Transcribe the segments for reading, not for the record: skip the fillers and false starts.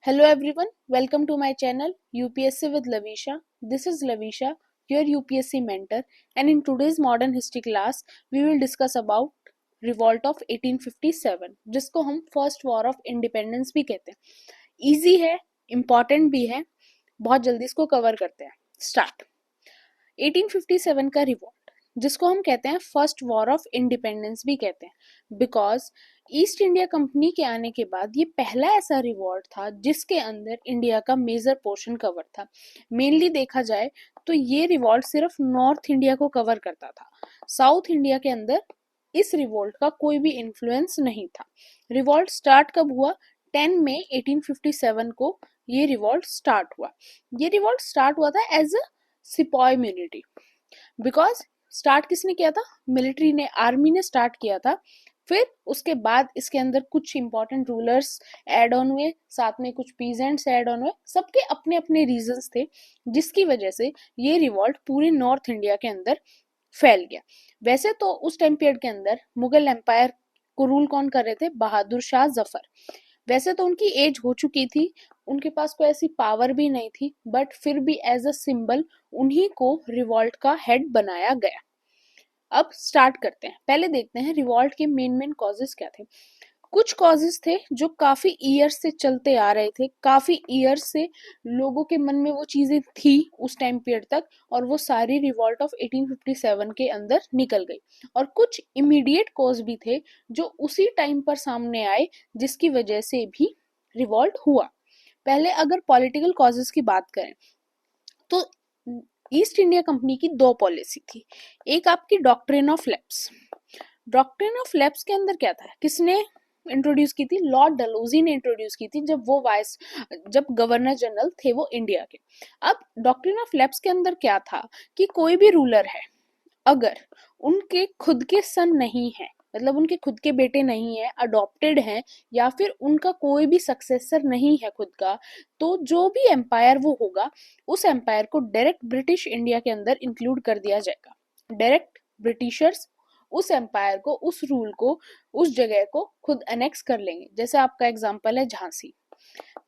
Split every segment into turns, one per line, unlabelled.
Hello everyone, welcome to my channel UPSC with Lavisha. This is Lavisha, your UPSC mentor, and in today's modern history class, we will discuss about revolt of 1857, जिसको हम first war of independence भी कहते हैं. Easy है, important भी है, बहुत जल्दी इसको कवर करते हैं. स्टार्ट. 1857 का रिवॉल्ट, जिसको हम कहते हैं फर्स्ट वॉर ऑफ इंडिपेंडेंस भी कहते हैं, बिकॉज ईस्ट इंडिया कंपनी के आने के बाद ये पहला ऐसा रिवॉल्ट था जिसके अंदर इंडिया का मेजर पोर्शन कवर था. मेनली देखा जाए तो ये रिवॉल्ट सिर्फ नॉर्थ इंडिया को कवर करता था. साउथ इंडिया के अंदर इस रिवॉल्ट का कोई भी इन्फ्लुएंस नहीं था. रिवॉल्ट स्टार्ट कब हुआ? 10 मई 1857 को ये रिवॉल्ट स्टार्ट हुआ. ये रिवॉल्ट स्टार्ट हुआ था as a sepoy mutiny. Because start किसने किया था? मिलिट्री ने, आर्मी ने स्टार्ट किया था. फिर उसके बाद इसके अंदर कुछ इंपॉर्टेंट रूलर्स ऐड ऑन हुए, साथ में कुछ पीजेंट्स ऐड ऑन हुए. सबके अपने अपने रीजंस थे, जिसकी वजह से ये रिवॉल्ट पूरे नॉर्थ इंडिया के अंदर फैल गया. वैसे तो उस टाइम पीरियड के अंदर मुगल एम्पायर को रूल कौन कर रहे थे? बहादुर शाह जफर. वैसे तो उनकी एज हो चुकी थी, उनके पास कोई ऐसी पावर भी नहीं थी, बट फिर भी एज अ सिंबल उन्हीं को रिवॉल्ट का हेड बनाया गया. अब स्टार्ट करते हैं. पहले देखते हैं रिवॉल्ट के मेन कॉजेस क्या थे. कुछ कॉजेस थे जो काफी ईयर्स से चलते आ रहे थे, काफी ईयर्स से लोगों के मन में वो चीजें थी उस टाइम पीरियड तक, और वो सारी रिवॉल्ट ऑफ 1857 के अंदर निकल गई. और कुछ इमीडिएट कॉज भी थे जो उसी टाइम पर सामने आए, जिसकी वजह से भी रिवॉल्ट हुआ. पहले अगर पॉलिटिकल कॉजेस की बात करें तो ईस्ट इंडिया कंपनी की दो पॉलिसी थी. एक आपकी doctrine of lapse. Doctrine of lapse के अंदर क्या था? किसने इंट्रोड्यूस की थी? लॉर्ड डलहौजी ने इंट्रोड्यूस की थी, जब गवर्नर जनरल थे वो इंडिया के. अब डॉक्ट्रिन ऑफ लैप्स के अंदर क्या था कि कोई भी रूलर है, अगर उनके खुद के सन नहीं है, मतलब उनके खुद के बेटे नहीं है, अडॉप्टेड हैं, या फिर उनका कोई भी सक्सेसर नहीं है खुद का, तो जो भी एम्पायर वो होगा, उस एम्पायर को डायरेक्ट ब्रिटिश इंडिया के अंदर इंक्लूड कर दिया जाएगा. डायरेक्ट ब्रिटिशर्स उस एम्पायर को, उस रूल को, उस जगह को खुद अनेक्स कर लेंगे. जैसे आपका एग्जाम्पल है झांसी.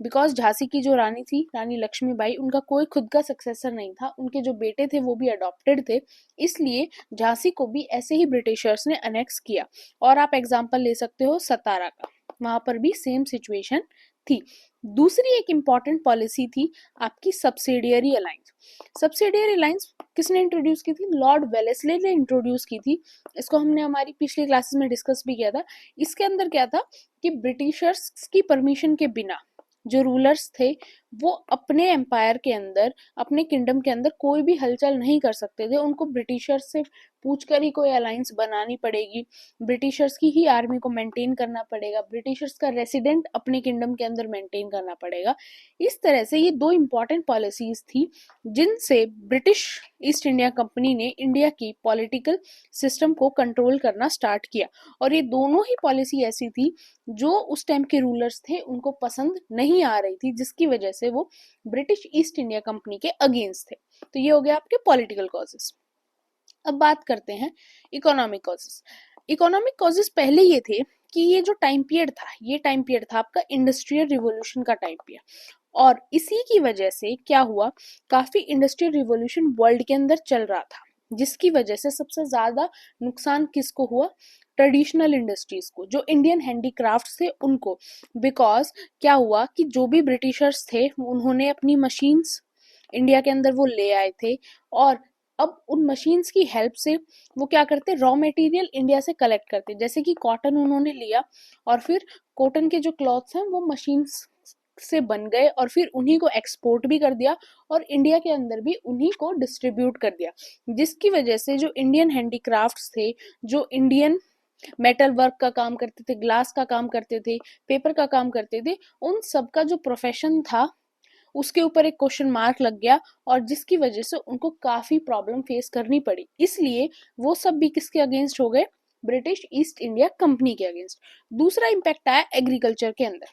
बिकॉज झांसी की जो रानी थी, रानी लक्ष्मीबाई, उनका कोई खुद का सक्सेसर नहीं था, उनके जो बेटे थे वो भी अडॉप्टेड थे, इसलिए झांसी को भी ऐसे ही ब्रिटिशर्स ने अनेक्स किया. और आप एग्जाम्पल ले सकते हो सतारा का, वहां पर भी सेम सिचुएशन थी. दूसरी एक इंपॉर्टेंट पॉलिसी थी आपकी सब्सिडियरी अलायंस. सब्सिडियरी अलायंस किसने इंट्रोड्यूस की थी? लॉर्ड वेलेस्ले ने इंट्रोड्यूस की थी. इसको हमने हमारी पिछली क्लासेस में डिस्कस भी किया था. इसके अंदर क्या था कि ब्रिटिशर्स की परमिशन के बिना जो रूलर्स थे वो अपने एम्पायर के अंदर, अपने किंगडम के अंदर कोई भी हलचल नहीं कर सकते थे. उनको ब्रिटिशर्स से पूछकर ही कोई अलायंस बनानी पड़ेगी, ब्रिटिशर्स की ही आर्मी को मेंटेन करना पड़ेगा, ब्रिटिशर्स का रेसिडेंट अपने किंगडम के अंदर मेंटेन करना पड़ेगा. इस तरह से ये दो इंपॉर्टेंट पॉलिसीज थी जिनसे ब्रिटिश ईस्ट इंडिया कंपनी ने इंडिया की पॉलिटिकल सिस्टम को कंट्रोल करना स्टार्ट किया. और ये दोनों ही पॉलिसी ऐसी थी जो उस टाइम के रूलर्स थे उनको पसंद नहीं आ रही थी, जिसकी वजह से वो ब्रिटिश ईस्ट इंडिया कंपनी के अगेंस्ट थे. तो ये हो गया आपके पॉलिटिकल कॉजेस. अब बात करते हैं इकोनॉमिक कॉजेस. इकोनॉमिक कॉजेस पहले ये थे कि ये जो टाइम पीरियड था, ये टाइम पीरियड था आपका इंडस्ट्रियल रिवॉल्यूशन का टाइम पीरियड. और इसी की वजह से क्या हुआ, काफी इंडस्ट्रियल रिवॉल्यूशन वर्ल्ड के अंदर चल रहा था, जिसकी वजह से सबसे ज्यादा नुकसान किसको हुआ? ट्रेडिशनल इंडस्ट्रीज को, जो इंडियन हैंडीक्राफ्ट थे उनको. बिकॉज क्या हुआ कि जो भी ब्रिटिशर्स थे उन्होंने अपनी मशीन्स इंडिया के अंदर वो ले आए थे, और अब उन मशीन्स की हेल्प से वो क्या करते? रॉ मटेरियल इंडिया से कलेक्ट करते. जैसे कि कॉटन उन्होंने लिया, और फिर कॉटन के जो क्लॉथ्स हैं वो मशीन्स से बन गए, और फिर उन्हीं को एक्सपोर्ट भी कर दिया, और इंडिया के अंदर भी उन्हीं को डिस्ट्रीब्यूट कर दिया. जिसकी वजह से जो इंडियन हैंडीक्राफ्ट्स थे, जो इंडियन मेटल वर्क का काम करते थे, ग्लास का काम करते थे, पेपर का काम करते थे, उन सब का जो प्रोफेशन था उसके ऊपर एक क्वेश्चन मार्क लग गया, और जिसकी वजह से उनको काफी प्रॉब्लम फेस करनी पड़ी. इसलिए वो सब भी किसके अगेंस्ट हो गए? ब्रिटिश ईस्ट इंडिया कंपनी के अगेंस्ट. दूसरा इम्पैक्ट आया एग्रीकल्चर के अंदर.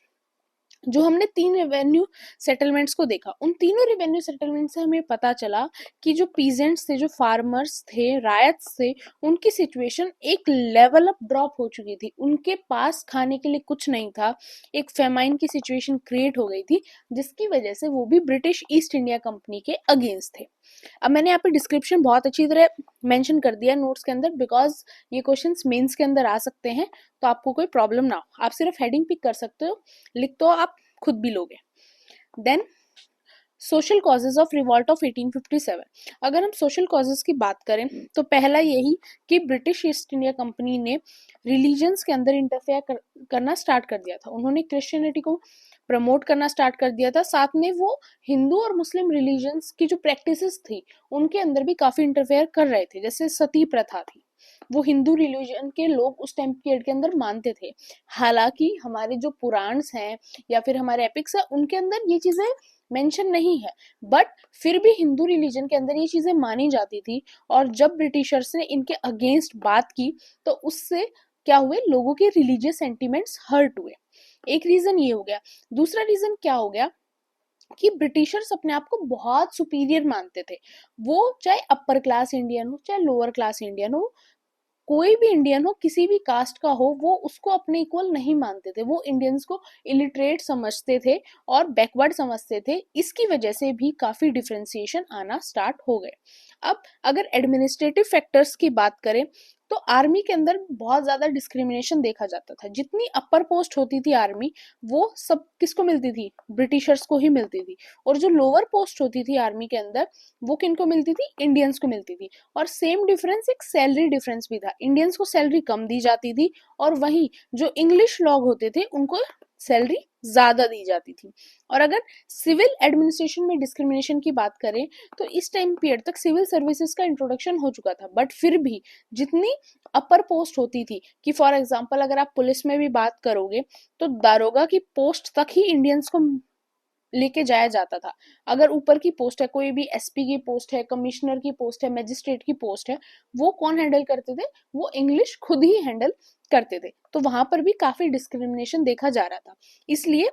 जो हमने 3 रेवेन्यू सेटलमेंट्स को देखा, उन तीनों रेवेन्यू सेटलमेंट से हमें पता चला कि जो पीजेंट्स थे, जो फार्मर्स थे, रायट्स थे, उनकी सिचुएशन एक लेवल अप ड्रॉप हो चुकी थी। उनके पास खाने के लिए कुछ नहीं था, एक फेमाइन की सिचुएशन क्रिएट हो गई थी, जिसकी वजह से वो भी ब्रिटिश ईस्ट इंडिया कंपनी के अगेंस्ट थे। अब मैंने यहाँ पे डिस्क्रिप्शन बहुत अच्छी तरह मेंशन कर दिया नोट्स के अंदर, बिकॉज ये क्वेश्चंस मेंस के अंदर आ सकते हैं, तो आपको कोई प्रॉब्लम ना हो। आप सिर्फ हेडिंग पिक कर सकते हो, लिख तो आप खुद भी लोगे। Then social causes of revolt of 1857। अगर हम सोशल कॉजेज की बात करें तो पहला यही कि ब्रिटिश ईस्ट इंडिया कंपनी ने रिलीजन्स के अंदर इंटरफेयर करना स्टार्ट कर दिया था। उन्होंने क्रिश्चियनिटी को प्रमोट करना स्टार्ट कर दिया था, साथ में वो हिंदू और मुस्लिम रिलीजन्स की जो प्रैक्टिसेस थी उनके अंदर भी काफी इंटरफेयर कर रहे थे। जैसे सती प्रथा थी, वो हिंदू रिलीजन के लोग उस टाइम पीरियड के अंदर मानते थे। हालांकि हमारे जो पुराण्स हैं या फिर हमारे एपिक्स है, उनके अंदर ये चीजें मेंशन नहीं है, बट फिर भी हिंदू रिलीजन के अंदर ये चीजें मानी जाती थी। और जब ब्रिटिशर्स ने इनके अगेंस्ट बात की तो उससे क्या हुए, लोगों के रिलीजियस सेंटिमेंट्स हर्ट हुए। एक रीजन ये हो गया। दूसरा रीजन क्या हो गया कि ब्रिटिशर्स अपने आप को बहुत सुपीरियर मानते थे। वो चाहे अपर क्लास इंडियन हो, चाहे लोअर क्लास इंडियन हो, कोई भी इंडियन हो, किसी भी कास्ट का हो, वो उसको अपने इक्वल नहीं मानते थे। वो इंडियंस को इलिटरेट समझते थे और बैकवर्ड समझते थे। इसकी वजह से भी काफी डिफरेंशिएशन आना स्टार्ट हो गए। अब अगर एडमिनिस्ट्रेटिव फैक्टर्स की बात करें तो आर्मी के अंदर बहुत ज्यादा डिस्क्रिमिनेशन देखा जाता था। जितनी अपर पोस्ट होती थी आर्मी, वो सब किसको मिलती थी, ब्रिटिशर्स को ही मिलती थी। और जो लोअर पोस्ट होती थी आर्मी के अंदर, वो किनको मिलती थी, इंडियंस को मिलती थी। और सेम डिफरेंस एक सैलरी डिफरेंस भी था, इंडियंस को सैलरी कम दी जाती थी और वहीं जो इंग्लिश लोग होते थे उनको सैलरी ज्यादा दी जाती थी। और अगर सिविल एडमिनिस्ट्रेशन में डिस्क्रिमिनेशन की बात करें तो इस टाइम पीरियड तक सिविल सर्विसेज का इंट्रोडक्शन हो चुका था, बट फिर भी जितनी अपर पोस्ट होती थी, कि फॉर एग्जांपल अगर आप पुलिस में भी बात करोगे तो दारोगा की पोस्ट तक ही इंडियंस को लेके जाया जाता था। अगर ऊपर की पोस्ट है, कोई भी एसपी की पोस्ट है, कमिश्नर की पोस्ट है, मैजिस्ट्रेट की पोस्ट है, वो कौन हैंडल करते थे, वो इंग्लिश खुद ही हैंडल करते थे। तो वहां पर भी काफी डिस्क्रिमिनेशन देखा जा रहा था, इसलिए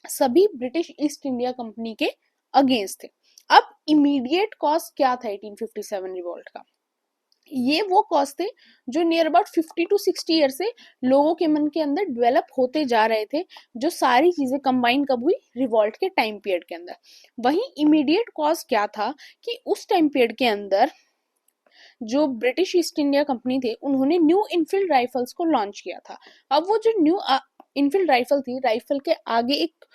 सभी ब्रिटिश ईस्ट इंडिया कंपनी के अगेंस्ट थे। अब इमीडिएट कॉज क्या था 1857 रिवॉल्ट का? ये वो कॉज थे जो नियर अबाउट 50 to 60 ईयर से लोगों के मन के अंदर डेवलप होते जा रहे थे, जो सारी चीजें कंबाइन कब हुई, रिवॉल्ट के टाइम पीरियड के अंदर। वहीं इमीडिएट कॉज क्या था कि उस टाइम पीरियड के अंदर जो ब्रिटिश ईस्ट इंडिया कंपनी थे, उन्होंने न्यू इनफील्ड राइफल्स को लॉन्च किया था। अब वो जो न्यू इनफील्ड राइफल थी, राइफल के आगे एक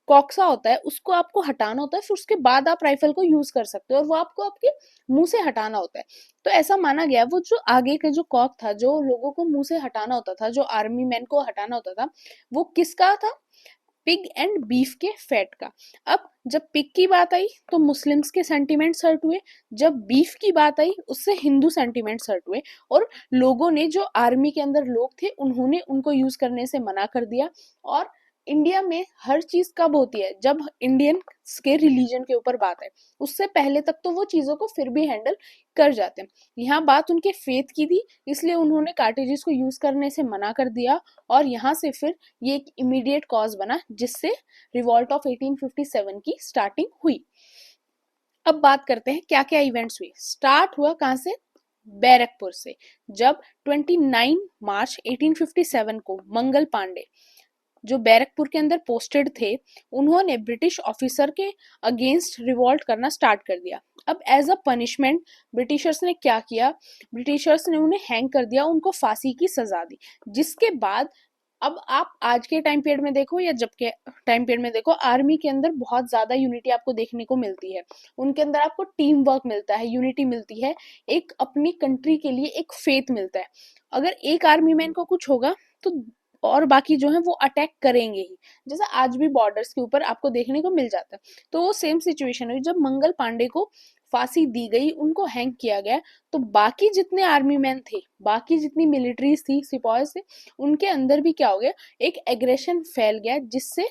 कॉक्सा होता है, उसको आपको हटाना होता है, फिर उसके बाद आप राइफल को यूज कर सकते हो, और वो आपको आपके मुंह से हटाना होता है। तो ऐसा माना गया वो जो आगे का जो कॉक था, जो लोगों को मुंह से हटाना होता था, जो आर्मी मैन को हटाना होता था, वो किसका था, पिग एंड बीफ के फैट का। अब जब पिग की बात आई तो मुस्लिम्स के सेंटिमेंट्स हर्ट हुए, जब बीफ की बात आई उससे हिंदू सेंटिमेंट्स हर्ट हुए, और लोगों ने, जो आर्मी के अंदर लोग थे, उन्होंने उनको यूज करने से मना कर दिया। और इंडिया में हर चीज कब होती है, जब इंडियन के रिलीजन के ऊपर बात है, उससे पहले तक तो वो चीजों को फिर भी हैंडल कर जाते हैं। यहाँ बात उनके फेथ की थी, इसलिए उन्होंने कार्टेजेस को यूज करने से मना कर दिया, और यहाँ से फिर ये एक इमीडिएट कॉज बना जिससे रिवॉल्ट ऑफ 1857 की स्टार्टिंग हुई। अब बात करते हैं क्या क्या इवेंट्स हुए। स्टार्ट हुआ कहां से, बैरकपुर से, जब 29 मार्च 1857 को मंगल पांडे, जो बैरकपुर के अंदर पोस्टेड थे, उन्होंने ब्रिटिश ऑफिसर के अगेंस्ट रिवॉल्ट करना स्टार्ट कर दिया। अब एज अ पनिशमेंट ब्रिटिशर्स ने क्या किया, ब्रिटिशर्स ने उन्हें हैंग कर दिया, उनको फांसी की सजा दी। जिसके बाद अब आप आज के टाइम पीरियड में देखो या जब के टाइम पीरियड में देखो, आर्मी के अंदर बहुत ज्यादा यूनिटी आपको देखने को मिलती है। उनके अंदर आपको टीम वर्क मिलता है, यूनिटी मिलती है, एक अपनी कंट्री के लिए एक फेथ मिलता है। अगर एक आर्मी मैन को कुछ होगा तो और बाकी जो है वो अटैक करेंगे ही, जैसा आज भी बॉर्डर्स के ऊपर आपको देखने को मिल जाता है। तो वो सेम सिचुएशन हुई, जब मंगल पांडे को फांसी दी गई, उनको हैंग किया गया, तो बाकी जितने आर्मी मैन थे, बाकी जितनी मिलिट्रीज थी, सिपाही थे, उनके अंदर भी क्या हो गया, एक एग्रेशन फैल गया, जिससे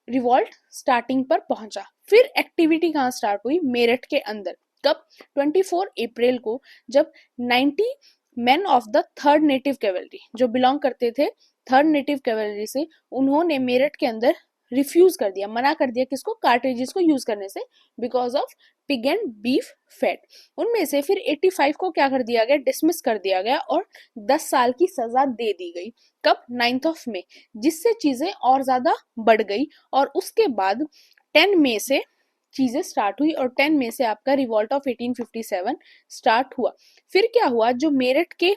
रिवॉल्ट स्टार्टिंग पर पहुंचा। फिर एक्टिविटी कहाँ स्टार्ट हुई, मेरठ के अंदर। कब, 24 अप्रैल को, जब 90 men of the third native cavalry, जो बिलोंग करते थे थर्ड नेटिव कैवलरी से, उन्होंने मेरठ के अंदर रिफ्यूज कर दिया, मना कर दिया किसको, कार्ट्रिजेस को यूज करने से, because of pig and beef fat. उनमें से फिर 85 को क्या कर दिया गया, डिसमिस कर दिया गया और 10 साल की सजा दे दी गई। कब, 9 मई, जिससे चीजें और ज्यादा बढ़ गई। और उसके बाद 10 मई से चीजें स्टार्ट हुई और 10 मई से आपका रिवॉल्ट ऑफ 1857 स्टार्ट हुआ। फिर क्या हुआ, जो मेरठ के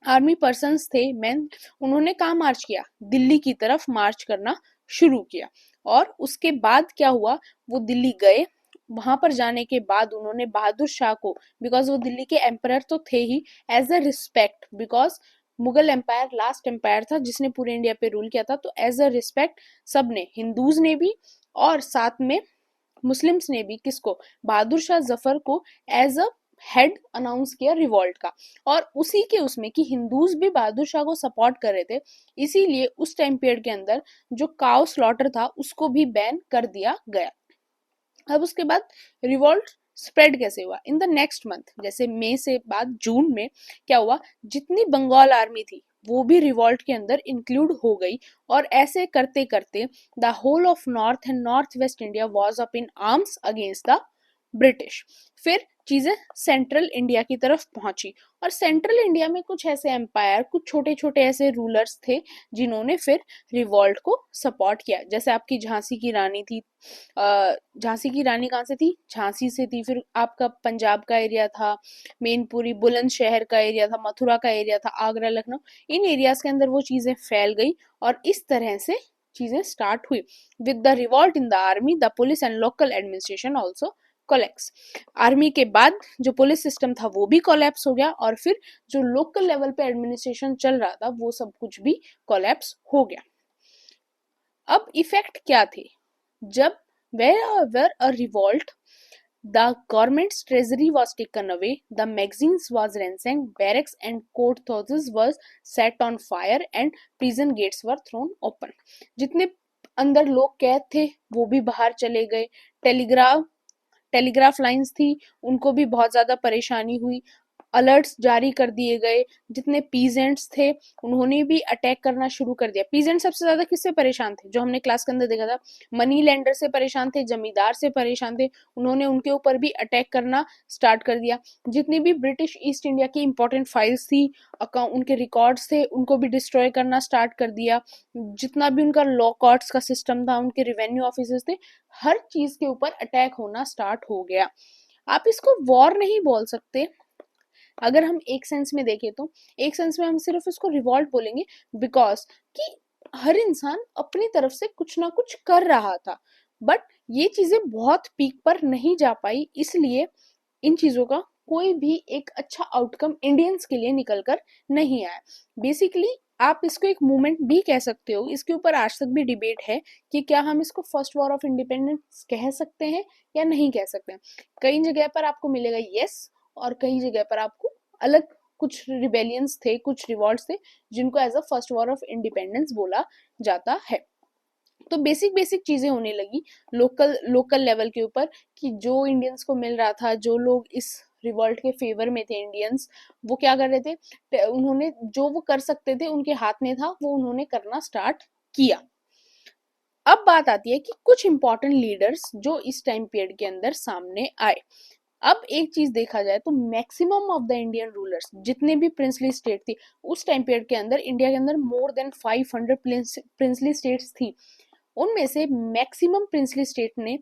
आर्मी पर्सन्स थे, मैन, उन्होंने कहाँ मार्च किया, दिल्ली की तरफ मार्च करना शुरू किया। और उसके बाद क्या हुआ, वो दिल्ली गए। वहां पर जाने के बाद उन्होंने बहादुर शाह को, बिकॉज वो दिल्ली के एम्परर तो थे ही, as a respect, because Mughal empire last empire था जिसने पूरे इंडिया पे रूल किया था, तो एज अ रिस्पेक्ट सबने, हिंदूज ने भी और साथ में मुस्लिम्स ने भी, किसको, बहादुर शाह जफर को एज अ हेड अनाउंस किया रिवॉल्ट का। और उसी के उसमें कि हिंदूज भी बहादुर शाह को सपोर्ट कर रहे थे, इसीलिए उस टाइम पीरियड के अंदर जो काउ स्लॉटर था उसको भी बैन कर दिया गया। अब उसके बाद रिवॉल्ट स्प्रेड कैसे हुआ, इन द नेक्स्ट मंथ, जैसे मई से बाद जून में क्या हुआ, जितनी बंगाल आर्मी थी वो भी रिवॉल्ट के अंदर इंक्लूड हो गई। और ऐसे करते करते the whole of north and north west India was up in arms against the British. फिर चीजें सेंट्रल इंडिया की तरफ पहुंची और सेंट्रल इंडिया में कुछ ऐसे एम्पायर, कुछ छोटे छोटे ऐसे रूलर्स थे जिन्होंने फिर रिवॉल्ट को सपोर्ट किया। जैसे आपकी झांसी की रानी थी, झांसी की रानी कहाँ से थी, झांसी से थी। फिर आपका पंजाब का एरिया था, मेनपुरी, बुलंदशहर का एरिया था, मथुरा का एरिया था, आगरा, लखनऊ, इन एरियाज के अंदर वो चीजें फैल गई और इस तरह से चीजें स्टार्ट हुई। With the revolt in the army, the police and local administration also collapse. Army के बाद जो पुलिस सिस्टम था वो भी कोलैप्स हो गया और फिर जो लोकल लेवल पे एडमिनिस्ट्रेशन चल रहा था वो सब कुछ भी कोलैप्स हो गया। अब इफेक्ट क्या थे, जब wherever a revolt, the government's treasury was taken away, the magazines was ransacked, barracks and courthouses was set on fire and prison gates were thrown open। जितने अंदर लोग कैद थे वो भी बाहर चले गए, टेलीग्राफ लाइंस थी उनको भी बहुत ज्यादा परेशानी हुई, अलर्ट्स जारी कर दिए गए। जितने पीजेंट्स थे उन्होंने भी अटैक करना शुरू कर दिया। पीजेंट सबसे ज्यादा किससे परेशान थे, जो हमने क्लास के अंदर देखा था, मनी लेंडर से परेशान थे, जमींदार से परेशान थे, उन्होंने उनके ऊपर भी अटैक करना स्टार्ट कर दिया। जितनी भी ब्रिटिश ईस्ट इंडिया की इंपॉर्टेंट फाइल्स थी, उनके रिकॉर्ड्स थे, उनको भी डिस्ट्रॉय करना स्टार्ट कर दिया। जितना भी उनका लॉ कोर्ट्स का सिस्टम था, उनके रेवेन्यू ऑफिसर्स थे, हर चीज के ऊपर अटैक होना स्टार्ट हो गया। आप इसको वॉर नहीं बोल सकते, अगर हम एक सेंस में देखें तो एक सेंस में हम सिर्फ इसको रिवॉल्ट बोलेंगे, बिकॉज कि हर इंसान अपनी तरफ से कुछ ना कुछ कर रहा था, बट ये चीजें बहुत पीक पर नहीं जा पाई, इसलिए इन चीजों का कोई भी एक अच्छा आउटकम इंडियंस के लिए निकल कर नहीं आया। बेसिकली आप इसको एक मूवमेंट भी कह सकते हो, इसके ऊपर आज तक भी डिबेट है कि क्या हम इसको फर्स्ट वॉर ऑफ इंडिपेंडेंस कह सकते हैं या नहीं कह सकते हैं। कई जगह पर आपको मिलेगा यस और कई जगह पर आपको अलग कुछ रिबेलियंस थे, कुछ रिवॉल्ट्स थे जिनको as a first war of independence बोला जाता है। तो बेसिक बेसिक चीजें होने लगी लोकल लेवल के ऊपर कि जो इंडियंस को मिल रहा था, जो लोग इस रिवॉल्ट के फेवर में थे इंडियंस, वो क्या कर रहे थे, उन्होंने जो वो कर सकते थे उनके हाथ में था वो उन्होंने करना स्टार्ट किया। अब बात आती है कि कुछ इंपॉर्टेंट लीडर्स जो इस टाइम पीरियड के अंदर सामने आए। अब एक चीज देखा जाए तो maximum of the Indian rulers, जितने भी प्रिंसली स्टेट थी उस टाइम पीरियड के अंदर, इंडिया के अंदर मोर देन 500 प्रिंसली स्टेट्स थी, उनमें से मैक्सिमम प्रिंसली स्टेट ने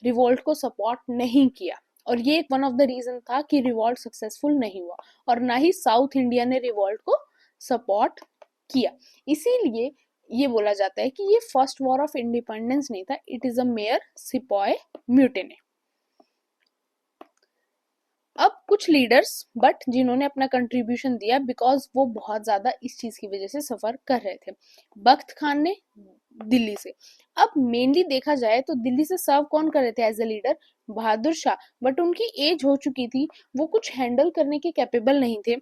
रिवॉल्ट को सपोर्ट नहीं किया। और ये एक वन ऑफ द रीजन था कि रिवॉल्ट सक्सेसफुल नहीं हुआ, और ना ही साउथ इंडिया ने रिवॉल्ट को सपोर्ट किया। इसीलिए ये बोला जाता है कि ये फर्स्ट वॉर ऑफ इंडिपेंडेंस नहीं था, it is a mayor sepoy mutiny. अब कुछ लीडर्स बट जिन्होंने अपना कंट्रीब्यूशन दिया, बिकॉज वो बहुत ज्यादा इस चीज की वजह से सफर कर रहे थे। बख्त खान ने दिल्ली से, अब मेनली देखा जाए तो दिल्ली से सर्व कौन कर रहे थे as a leader, Bahadur Shah, but उनकी एज हो चुकी थी, वो कुछ हैंडल करने के कैपेबल नहीं थे,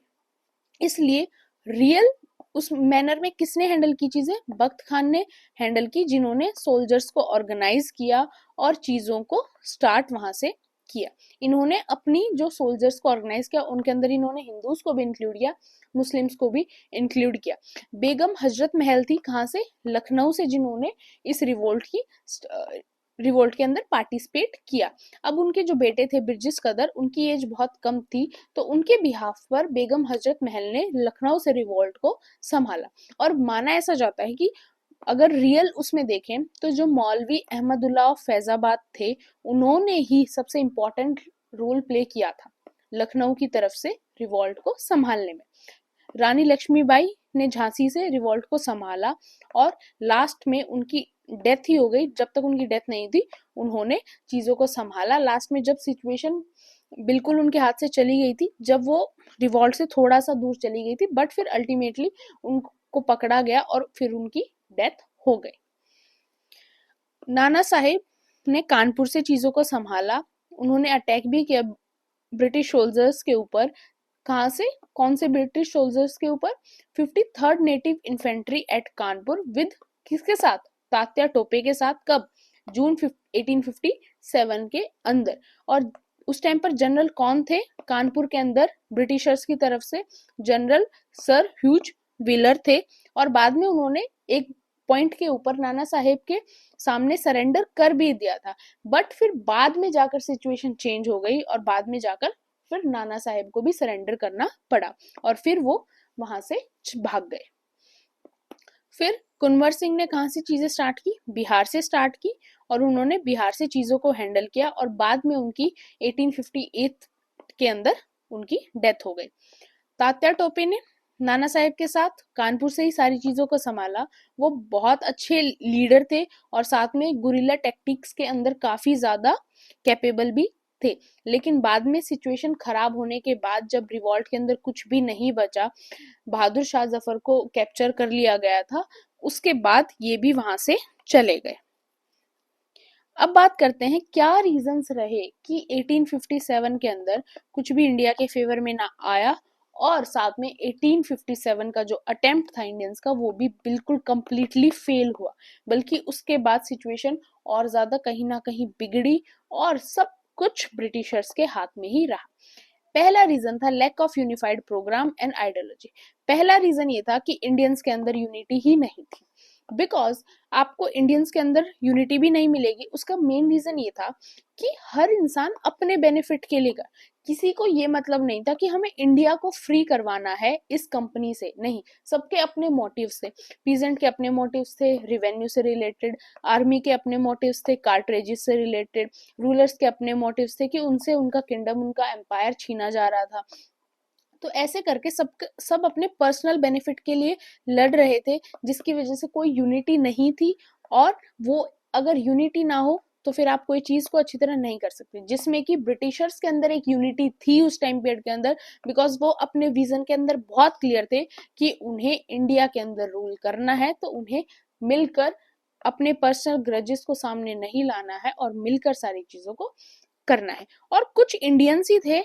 इसलिए रियल उस मैनर में किसने हैंडल की चीजें, बख्त खान ने हैंडल की, जिन्होंने सोल्जर्स को ऑर्गेनाइज किया और चीजों को स्टार्ट वहां से किया। इन्होंने अपनी जो सोल्जर्स को ऑर्गेनाइज किया उनके अंदर इन्होंने हिंदूज को भी इंक्लूड किया, मुस्लिम्स को भी इंक्लूड किया। बेगम हजरत महल थी कहाँ से, लखनऊ से, जिन्होंने इस रिवोल्ट के अंदर पार्टिसिपेट किया। अब उनके जो बेटे थे बिरजिस कदर, उनकी एज बहुत कम थी, तो उनके बिहाफ पर बेगम हजरत महल ने लखनऊ से रिवोल्ट को संभाला। और माना ऐसा जाता है कि अगर रियल उसमें देखें तो जो मौलवी अहमदुल्ला ऑफ फैजाबाद थे, उन्होंने ही सबसे इम्पोर्टेंट रोल प्ले किया था लखनऊ की तरफ से रिवॉल्ट को संभालने में। रानी लक्ष्मीबाई ने झांसी से रिवॉल्ट को संभाला और लास्ट में उनकी डेथ ही हो गई। जब तक उनकी डेथ नहीं थी उन्होंने चीजों को संभाला। लास्ट में जब सिचुएशन बिल्कुल उनके हाथ से चली गई थी, जब वो रिवॉल्ट से थोड़ा सा दूर चली गई थी, बट फिर अल्टीमेटली उनको पकड़ा गया और फिर उनकी डेथ हो गई। नाना साहेब ने कानपुर से चीजों को संभाला। उन्होंने अटैक भी किया ब्रिटिश सोल्जर्स के ऊपर। कहां से, कौन से ब्रिटिश सोल्जर्स के ऊपर, 53rd native infantry at Kanpur with किसके साथ, तात्या टोपे के साथ। कब, जून 1857 के अंदर। और उस टाइम पर जनरल कौन थे कानपुर के अंदर ब्रिटिशर्स की तरफ से, जनरल सर ह्यूज व्हीलर थे। और बाद में उन्होंने एक पॉइंट के ऊपर नाना साहेब के सामने सरेंडर कर भी दिया था, बट फिर बाद में जाकर सिचुएशन चेंज हो गई और बाद में जाकर फिर नाना साहेब को भी सरेंडर करना पड़ा और फिर वो वहां से भाग गए। फिर कुंवर सिंह ने कहां से चीजें स्टार्ट की, बिहार से स्टार्ट की, और उन्होंने बिहार से चीजों को हैंडल किया और बाद में उनकी 1858 के अंदर उनकी डेथ हो गई। तात्या टोपे ने नाना साहेब के साथ कानपुर से ही सारी चीजों को संभाला। वो बहुत अच्छे लीडर थे और साथ में गुरिल्ला टैक्टिक्स के अंदर काफी ज्यादा कैपेबल भी थे। लेकिन बाद में सिचुएशन खराब होने के बाद जब रिवॉल्ट के अंदर कुछ भी नहीं बचा, बहादुर शाह जफर को कैप्चर कर लिया गया था, उसके बाद ये भी वहां से चले गए। अब बात करते हैं क्या रीजंस रहे कि 1857 के अंदर कुछ भी इंडिया के फेवर में ना आया और साथ में 1857 का जो अटेम्प्ट था इंडियंस का वो भी बिल्कुल कंप्लीटली फेल हुआ, बल्कि उसके बाद सिचुएशन और ज्यादा कहीं ना कहीं बिगड़ी और सब कुछ ब्रिटिशर्स के हाथ में ही रहा। पहला रीजन था lack of unified program and ideology. पहला रीजन ये था कि इंडियंस के अंदर यूनिटी ही नहीं थी। बिकॉज आपको इंडियंस के अंदर यूनिटी भी नहीं मिलेगी, उसका मेन रीजन ये था कि हर इंसान अपने बेनिफिट के लिए, किसी को ये मतलब नहीं था कि हमें इंडिया को फ्री करवाना है इस कंपनी से, नहीं, सबके अपने मोटिव्स थे। पीजेंट के अपने मोटिव्स थे रिवेन्यू से रिलेटेड, आर्मी के अपने मोटिव्स थे कार्ट्रेजेस से रिलेटेड, रूलर्स के अपने मोटिव्स थे कि उनसे उनका किंगडम, उनका एम्पायर छीना जा रहा था। तो ऐसे करके सब अपने पर्सनल बेनिफिट के लिए लड़ रहे थे, जिसकी वजह से कोई यूनिटी नहीं थी। और वो अगर यूनिटी ना हो तो फिर आप कोई चीज को अच्छी तरह नहीं कर सकते, जिसमें कि ब्रिटिशर्स के अंदर एक यूनिटी थी उस टाइम पीरियड के अंदर, बिकॉज वो अपने विजन के अंदर बहुत क्लियर थे कि उन्हें इंडिया के अंदर रूल करना है, तो उन्हें मिलकर अपने पर्सनल ग्रजेस को सामने नहीं लाना है और मिलकर सारी चीजों को करना है। और कुछ इंडियंस ही थे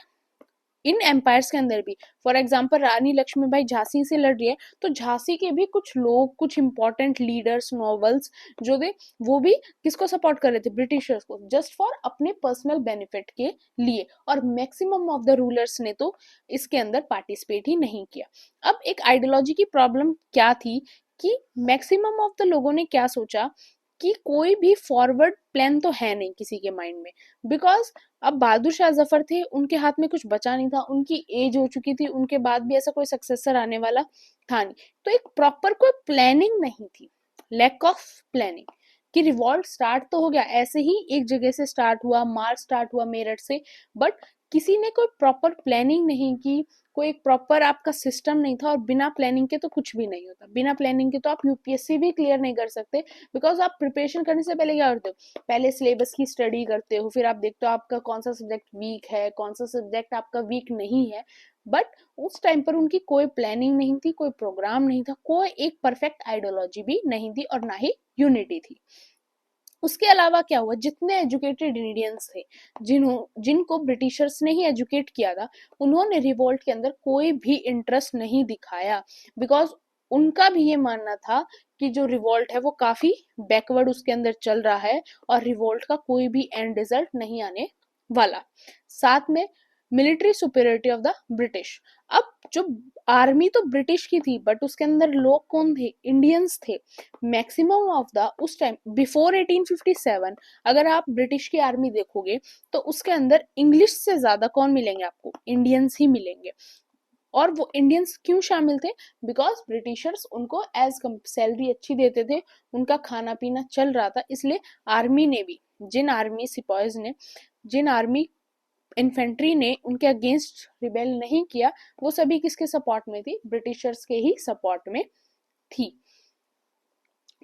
इन एम्पायर्स के अंदर भी। फॉर एग्जाम्पल रानी लक्ष्मीबाई झांसी से लड़ रही है, तो झांसी के भी कुछ लोग, कुछ इंपॉर्टेंट लीडर्स, नॉवल्स जो थे, वो भी किसको सपोर्ट कर रहे थे, ब्रिटिशर्स को, जस्ट फॉर अपने पर्सनल बेनिफिट के लिए। और मैक्सिमम ऑफ द रूलर्स ने तो इसके अंदर पार्टिसिपेट ही नहीं किया। अब एक आइडियोलॉजी की प्रॉब्लम क्या थी कि मैक्सिमम ऑफ द लोगों ने क्या सोचा कि कोई भी फॉरवर्ड प्लान तो है नहीं किसी के माइंड में, बिकॉज अब बहादुर शाह जफर थे, उनके हाथ में कुछ बचा नहीं था, उनकी एज हो चुकी थी, उनके बाद भी ऐसा कोई सक्सेसर आने वाला था नहीं, तो एक प्रॉपर कोई प्लानिंग नहीं थी, लैक ऑफ प्लानिंग। कि रिवॉल्ट स्टार्ट तो हो गया, ऐसे ही एक जगह से स्टार्ट हुआ, मार्च स्टार्ट हुआ मेरठ से, बट किसी ने कोई प्रॉपर प्लानिंग नहीं की, कोई एक प्रॉपर आपका सिस्टम नहीं था। और बिना प्लानिंग के तो कुछ भी नहीं होता, बिना प्लानिंग के तो आप यूपीएससी भी क्लियर नहीं कर सकते, बिकॉज आप प्रिपरेशन करने से पहले क्या करते हो, पहले सिलेबस की स्टडी करते हो, फिर आप देखते हो आपका कौन सा सब्जेक्ट वीक है, कौन सा सब्जेक्ट आपका वीक नहीं है। बट उस टाइम पर उनकी कोई प्लानिंग नहीं थी, कोई प्रोग्राम नहीं था, कोई एक परफेक्ट आइडियोलॉजी भी नहीं थी और ना ही यूनिटी थी। उसके अलावा क्या हुआ, जितने एजुकेटेड इंडियंस थे, जिनको ब्रिटिशर्स ने ही एजुकेट किया था, उन्होंने रिवोल्ट के अंदर कोई भी इंटरेस्ट नहीं दिखाया, बिकॉज उनका भी ये मानना था कि जो रिवोल्ट है वो काफी बैकवर्ड उसके अंदर चल रहा है और रिवोल्ट का कोई भी एंड रिजल्ट नहीं आने वाला, साथ में military superiority of the British. अब जो आर्मी तो ब्रिटिश की थी बट उसके अंदर लोग कौन थे, इंडियंस थे। मैक्सिमम ऑफ द उस टाइम बिफोर 1857 अगर आप ब्रिटिश की आर्मी देखोगे तो उसके अंदर इंग्लिश से ज्यादा कौन मिलेंगे आपको, इंडियंस ही मिलेंगे। और वो इंडियंस क्यों शामिल थे, बिकॉज ब्रिटिशर्स उनको एज सैलरी अच्छी देते थे, उनका खाना पीना चल रहा था, इसलिए आर्मी ने भी, जिन आर्मी सिपाहीज ने, जिन आर्मी इन्फेंट्री ने उनके अगेंस्ट रिबेल नहीं किया, वो सभी किसके सपोर्ट में थी, ब्रिटिशर्स के ही सपोर्ट में थी।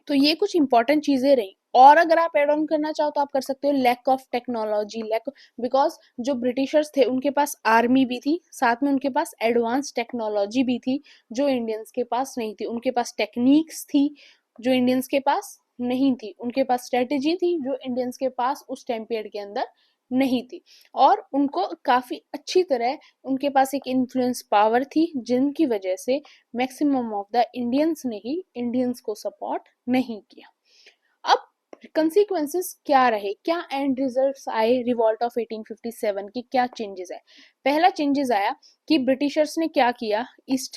तो ये कुछ इंपॉर्टेंट चीजें रही। और अगर आप एड ऑन करना चाहो तो आप कर सकते हो lack of technology, lack, because जो ब्रिटिशर्स थे उनके पास आर्मी भी थी, साथ में उनके पास एडवांस टेक्नोलॉजी भी थी जो इंडियंस के पास नहीं थी। उनके पास टेक्निक्स थी जो इंडियंस के पास नहीं थी, उनके पास स्ट्रेटेजी थी जो इंडियंस के पास उस टाइम पीरियड के अंदर नहीं थी। और उनको काफी अच्छी तरह उनके पास एक इन्फ्लुएंस पावर थी, जिनकी वजह से मैक्सिमम ऑफ द इंडियंस ने ही इंडियंस को सपोर्ट नहीं किया। अब कंसिक्वेंसेस क्या रहे, क्या एंड रिजल्ट्स आए रिवॉल्ट ऑफ 1857 की, क्या चेंजेस आए। पहला चेंजेस आया कि ब्रिटिशर्स ने क्या किया,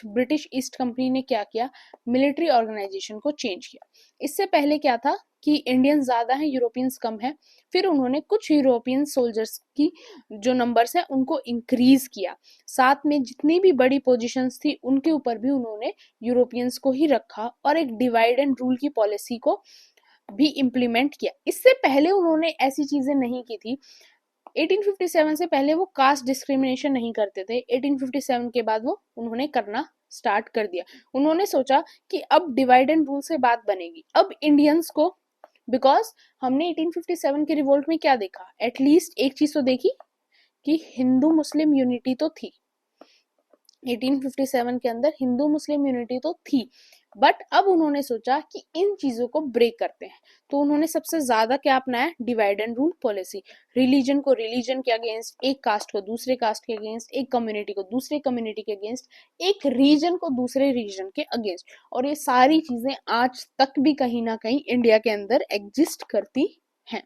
ब्रिटिश ईस्ट कंपनी ने क्या किया, मिलिट्री ऑर्गेनाइजेशन को चेंज किया। इससे पहले क्या था कि इंडियंस ज्यादा हैं, यूरोपियंस कम है। फिर उन्होंने कुछ यूरोपियन सोल्जर्स की जो नंबर्स हैं उनको इंक्रीज किया, साथ में जितनी भी बड़ी पोजीशंस थी उनके ऊपर भी उन्होंने यूरोपियंस को ही रखा, और एक डिवाइड एंड रूल की पॉलिसी को भी इम्प्लीमेंट किया। इससे पहले उन्होंने ऐसी चीजें नहीं की थी। 1857 से पहले वो कास्ट डिस्क्रिमिनेशन नहीं करते थे, 1857 के बाद वो उन्होंने करना स्टार्ट कर दिया। उन्होंने सोचा कि अब डिवाइड एंड रूल से बात बनेगी, अब इंडियंस को, बिकॉज हमने 1857 के रिवोल्ट में क्या देखा, एटलीस्ट एक चीज तो देखी कि हिंदू मुस्लिम यूनिटी तो थी। 1857 के अंदर हिंदू मुस्लिम यूनिटी तो थी, बट अब उन्होंने सोचा कि इन चीजों को ब्रेक करते हैं। तो उन्होंने सबसे ज्यादा क्या अपनाया, divide and rule policy. Religion को रिलीजन के अगेंस्ट, एक कास्ट को दूसरे कास्ट के अगेंस्ट, एक कम्युनिटी को दूसरे कम्युनिटी के अगेंस्ट, एक रीजन को दूसरे रीजन के अगेंस्ट। और ये सारी चीजें आज तक भी कहीं ना कहीं इंडिया के अंदर एग्जिस्ट करती हैं।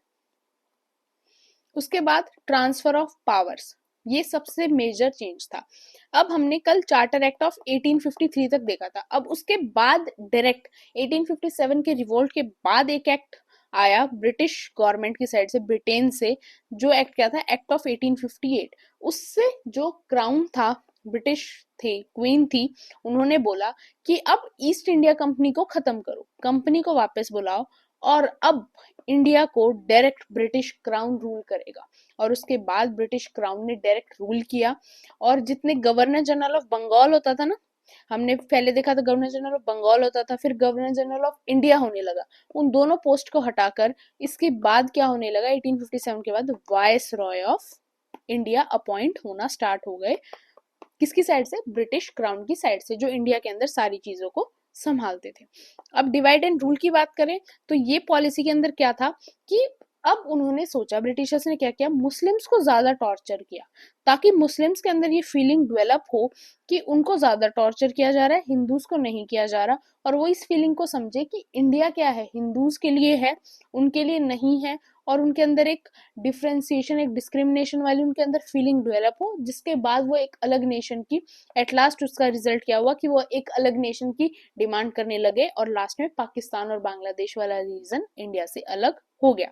उसके बाद ट्रांसफर ऑफ पावर्स, ये सबसे मेजर चेंज था। अब हमने कल चार्टर एक्ट ऑफ 1853 तक देखा था। अब उसके बाद डायरेक्ट 1857 के रिवोल्ट के बाद एक एक्ट आया ब्रिटिश गवर्नमेंट की साइड से, ब्रिटेन से। जो एक्ट क्या था, एक्ट ऑफ 1858। उससे जो क्राउन था, ब्रिटिश थे, क्वीन थी, उन्होंने बोला कि अब ईस्ट इंडिया कंपनी को खत्म करो, कंपनी को वापस बुलाओ, और अब इंडिया को डायरेक्ट ब्रिटिश क्राउन रूल करेगा। और उसके बाद ब्रिटिश क्राउन ने डायरेक्ट रूल किया। और जितने गवर्नर जनरल ऑफ बंगाल होता था ना, हमने पहले देखा था गवर्नर जनरल ऑफ बंगाल होता था, फिर गवर्नर जनरल ऑफ इंडिया होने लगा, उन दोनों पोस्ट को हटाकर इसके बाद क्या होने लगा, 1857 के बाद viceroy of India appoint होना स्टार्ट हो गए। किसकी साइड से, ब्रिटिश क्राउन की साइड से, जो इंडिया के अंदर सारी चीजों को संभालते थे। अब डिवाइड एंड रूल की बात करें तो ये पॉलिसी के अंदर क्या था कि अब उन्होंने सोचा, ब्रिटिशर्स ने क्या किया, मुस्लिम्स को ज्यादा टॉर्चर किया, ताकि मुस्लिम्स के अंदर ये फीलिंग डेवलप हो कि उनको ज्यादा टॉर्चर किया जा रहा है, हिंदूज को नहीं किया जा रहा। और वो इस फीलिंग को समझे कि इंडिया क्या है, हिंदूज के लिए है, उनके लिए नहीं है। और उनके अंदर एक डिफ्रेंसिएशन, एक डिस्क्रिमिनेशन वाली उनके अंदर फीलिंग डेवलप हो, जिसके बाद वो एक अलग नेशन की, एट लास्ट उसका रिजल्ट क्या हुआ कि वो एक अलग नेशन की डिमांड करने लगे, और लास्ट में पाकिस्तान और बांग्लादेश वाला रीजन इंडिया से अलग हो गया।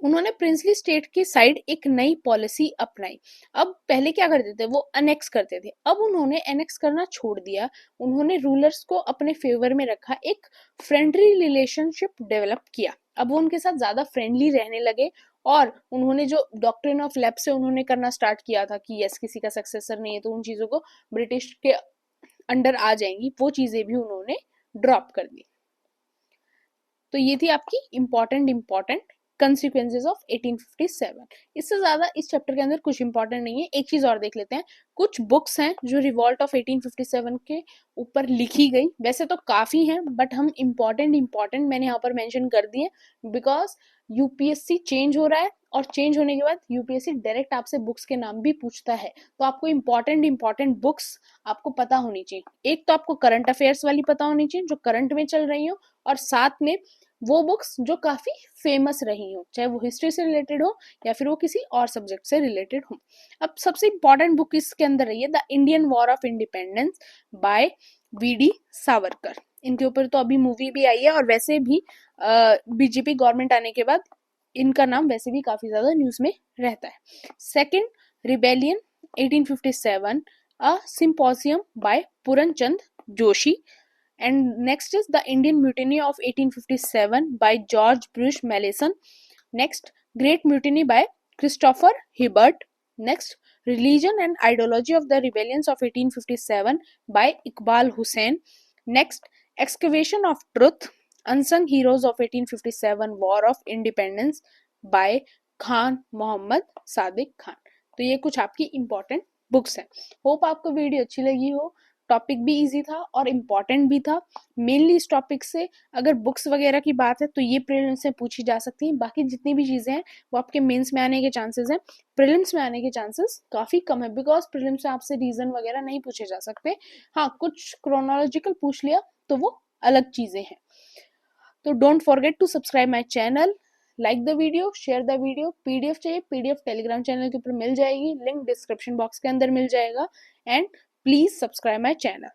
उन्होंने प्रिंसली स्टेट की साइड एक नई पॉलिसी अपनाई। अब पहले क्या करते थे, वो अनेक्स करते थे, अब उन्होंने अनेक्स करना छोड़ दिया। उन्होंने रूलर्स को अपने फेवर में रखा, एक फ्रेंडली रिलेशनशिप डेवलप किया। अब वो उनके साथ ज्यादा फ्रेंडली रहने लगे, और उन्होंने जो डॉक्ट्रिन ऑफ लैप्स से उन्होंने करना स्टार्ट किया था कि यस किसी का सक्सेसर नहीं है तो उन चीजों को ब्रिटिश के अंडर आ जाएंगी, वो चीजें भी उन्होंने ड्रॉप कर दी। तो ये थी आपकी इंपॉर्टेंट कंसिक्वेंसेस ऑफ 1857। इससे ज्यादा इस चैप्टर के अंदर कुछ इंपॉर्टेंट नहीं है। एक चीज और देख लेते हैं, कुछ बुक्स हैं जो रिवॉल्ट ऑफ 1857 के ऊपर लिखी गई, वैसे तो काफी हैं बट हम इंपॉर्टेंट मैंने यहाँ पर मेंशन कर दिए, बिकॉज यूपीएससी चेंज हो रहा है, और चेंज होने के बाद यूपीएससी डायरेक्ट आपसे बुक्स के नाम भी पूछता है। तो आपको इंपॉर्टेंट बुक्स आपको पता होनी चाहिए। एक तो आपको करंट अफेयर्स वाली पता होनी चाहिए जो करंट में चल रही हो, और साथ में वो बुक्स जो काफी फेमस रही हो, चाहे वो हिस्ट्री से रिलेटेड हो या फिर वो किसी और सब्जेक्ट से रिलेटेड हो। अब सबसे इंपॉर्टेंट बुक इसके अंदर रही है the Indian war of independence bye VD. Savarkar. इनके ऊपर तो अभी मूवी भी आई है, और वैसे भी बीजेपी गवर्नमेंट आने के बाद इनका नाम वैसे भी काफी ज्यादा न्यूज में रहता है। Second, rebellion 1857, a symposium by Puranchand Joshi. And next is the Indian Mutiny of 1857 by George Bruce Malleson. Next, Great Mutiny by Christopher Hibbert. Next, Religion and Ideology of the Rebellions of 1857 by Iqbal Hussain. Next, Excavation of Truth, Unsung Heroes of 1857 War of Independence by Khan Mohammad Sadiq Khan. तो ये कुछ आपकी important books हैं। Hope आपको video अच्छी लगी हो। Topic भी इजी था और इम्पॉर्टेंट भी था। मेनली इस टॉपिक से अगर बुक्स वगैरह की बात है तो ये प्रीलिम्स से पूछी जा सकती है। बाकी जितनी भी चीजें हैं वो आपके मेंस में आने के चांसेस हैं, प्रीलिम्स में आने के चांसेस काफी कम है, बिकॉज प्रीलिम्स में आपसे रीजन वगैरह नहीं पूछे जा सकते। हाँ, कुछ क्रोनोलॉजिकल पूछ लिया तो वो अलग चीजें हैं। तो don't forget to subscribe my channel, like the video, share the video. PDF चाहिए, पीडीएफ टेलीग्राम चैनल के ऊपर मिल जाएगी, लिंक डिस्क्रिप्शन बॉक्स के अंदर मिल जाएगा। And please subscribe my channel.